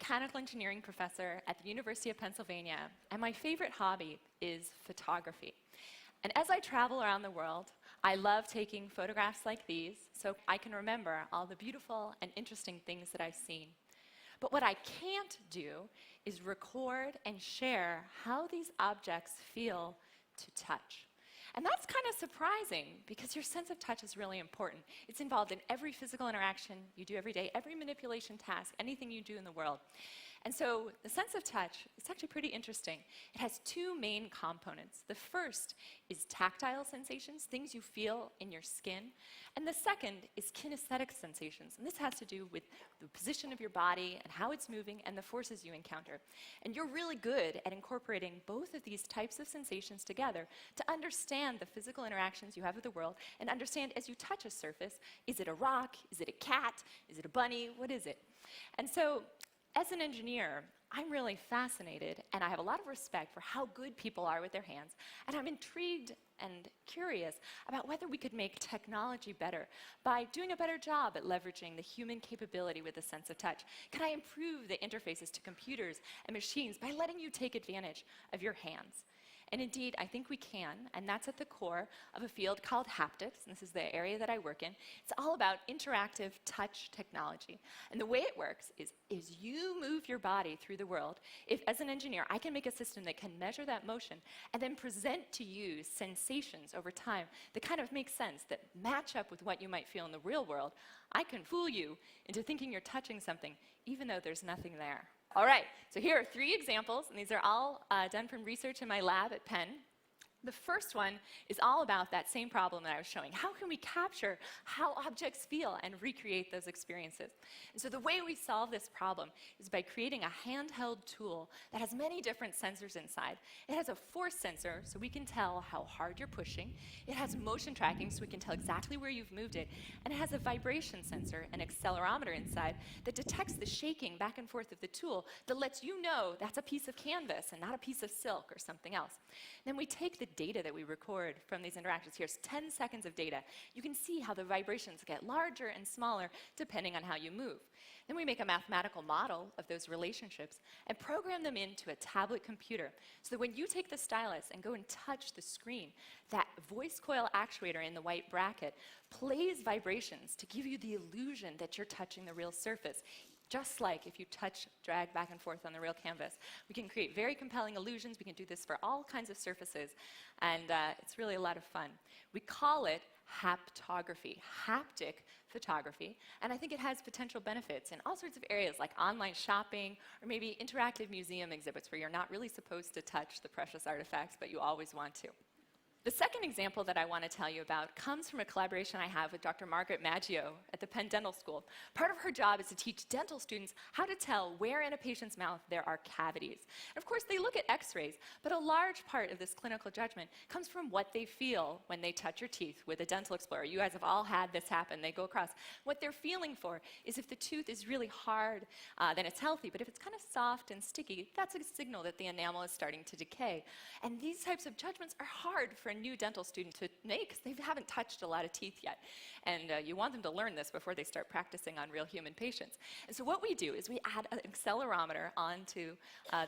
mechanical engineering professor at the University of Pennsylvania, and my favorite hobby is photography. And as I travel around the world, I love taking photographs like these so I can remember all the beautiful and interesting things that I've seen. But what I can't do is record and share how these objects feel to touch. And that's kind of surprising because your sense of touch is really important. It's involved in every physical interaction you do every day, every manipulation task, anything you do in the world. And so the sense of touch is actually pretty interesting. It has two main components. The first is tactile sensations, things you feel in your skin. And the second is kinesthetic sensations. And this has to do with the position of your body and how it's moving and the forces you encounter. And you're really good at incorporating both of these types of sensations together to understand the physical interactions you have with the world and understand as you touch a surface, is it a rock? Is it a cat? Is it a bunny? What is it? And so, as an engineer, I'm really fascinated, and I have a lot of respect for how good people are with their hands, and I'm intrigued and curious about whether we could make technology better by doing a better job at leveraging the human capability with the sense of touch. Can I improve the interfaces to computers and machines by letting you take advantage of your hands? And indeed, I think we can, and that's at the core of a field called haptics, and this is the area that I work in. It's all about interactive touch technology. And the way it works is you move your body through the world. If, as an engineer, I can make a system that can measure that motion and then present to you sensations over time that kind of make sense, that match up with what you might feel in the real world, I can fool you into thinking you're touching something, even though there's nothing there. All right, so here are 3 examples, and these are all done from research in my lab at Penn. The first one is all about that same problem that I was showing. How can we capture how objects feel and recreate those experiences? And so the way we solve this problem is by creating a handheld tool that has many different sensors inside. It has a force sensor, so we can tell how hard you're pushing. It has motion tracking, so we can tell exactly where you've moved it. And it has a vibration sensor, an accelerometer inside, that detects the shaking back and forth of the tool that lets you know that's a piece of canvas and not a piece of silk or something else. Then we take the data that we record from these interactions. Here's 10 seconds of data. You can see how the vibrations get larger and smaller depending on how you move. Then we make a mathematical model of those relationships and program them into a tablet computer so that when you take the stylus and go and touch the screen, that voice coil actuator in the white bracket plays vibrations to give you the illusion that you're touching the real surface. Just like if you drag back and forth on the real canvas. We can create very compelling illusions. We can do this for all kinds of surfaces. And it's really a lot of fun. We call it haptography, haptic photography. And I think it has potential benefits in all sorts of areas like online shopping or maybe interactive museum exhibits where you're not really supposed to touch the precious artifacts, but you always want to. The second example that I want to tell you about comes from a collaboration I have with Dr. Margaret Maggio at the Penn Dental School. Part of her job is to teach dental students how to tell where in a patient's mouth there are cavities. And of course, they look at x-rays, but a large part of this clinical judgment comes from what they feel when they touch your teeth with a dental explorer. You guys have all had this happen. They go across. What they're feeling for is if the tooth is really hard, then it's healthy. But if it's kind of soft and sticky, that's a signal that the enamel is starting to decay. And these types of judgments are hard for a new dental student to make because they haven't touched a lot of teeth yet. And you want them to learn this before they start practicing on real human patients. And so what we do is we add an accelerometer onto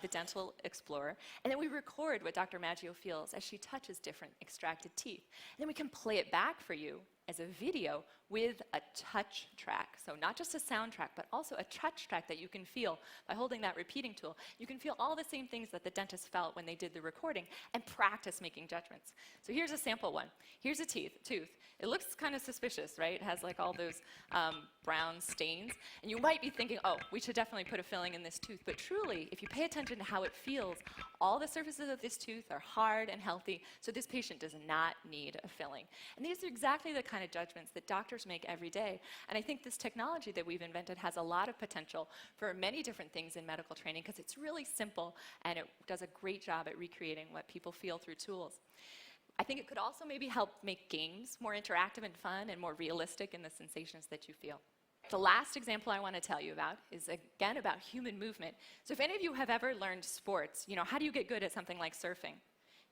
the dental explorer, and then we record what Dr. Maggio feels as she touches different extracted teeth. And then we can play it back for you as a video with a touch track. So not just a sound track, but also a touch track that you can feel by holding that repeating tool. You can feel all the same things that the dentist felt when they did the recording and practice making judgments. So here's a sample one. Here's a tooth. It looks kind of suspicious, right? It has like all those brown stains. And you might be thinking, oh, we should definitely put a filling in this tooth. But truly, if you pay attention to how it feels, all the surfaces of this tooth are hard and healthy, so this patient does not need a filling. And these are exactly the kind of judgments that doctors make every day. And I think this technology that we've invented has a lot of potential for many different things in medical training because it's really simple and it does a great job at recreating what people feel through tools. I think it could also maybe help make games more interactive and fun and more realistic in the sensations that you feel. The last example I want to tell you about is, again, about human movement. So if any of you have ever learned sports, how do you get good at something like surfing?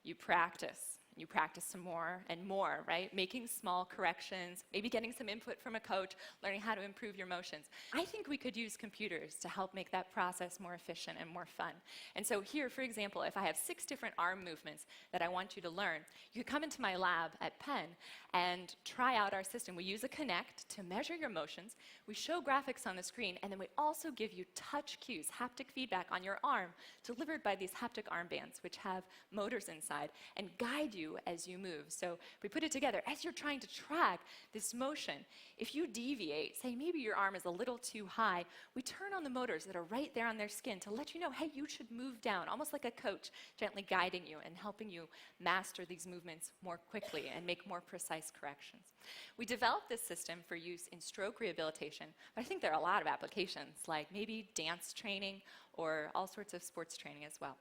You practice. You practice some more and more, right? Making small corrections, maybe getting some input from a coach, learning how to improve your motions. I think we could use computers to help make that process more efficient and more fun. And so here, for example, if I have 6 different arm movements that I want you to learn, you could come into my lab at Penn and try out our system. We use a Kinect to measure your motions. We show graphics on the screen, and then we also give you touch cues, haptic feedback on your arm, delivered by these haptic armbands, which have motors inside, and guide you as you move. So if we put it together, as you're trying to track this motion, if you deviate, say maybe your arm is a little too high, we turn on the motors that are right there on their skin to let you know, hey, you should move down, almost like a coach gently guiding you and helping you master these movements more quickly and make more precise corrections. We developed this system for use in stroke rehabilitation, but I think there are a lot of applications, like maybe dance training or all sorts of sports training as well.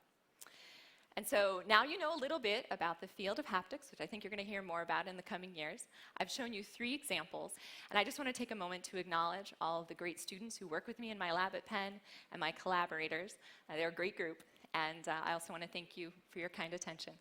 And so now you know a little bit about the field of haptics, which I think you're going to hear more about in the coming years. I've shown you 3 examples, and I just want to take a moment to acknowledge all of the great students who work with me in my lab at Penn and my collaborators. They're a great group, and I also want to thank you for your kind attention.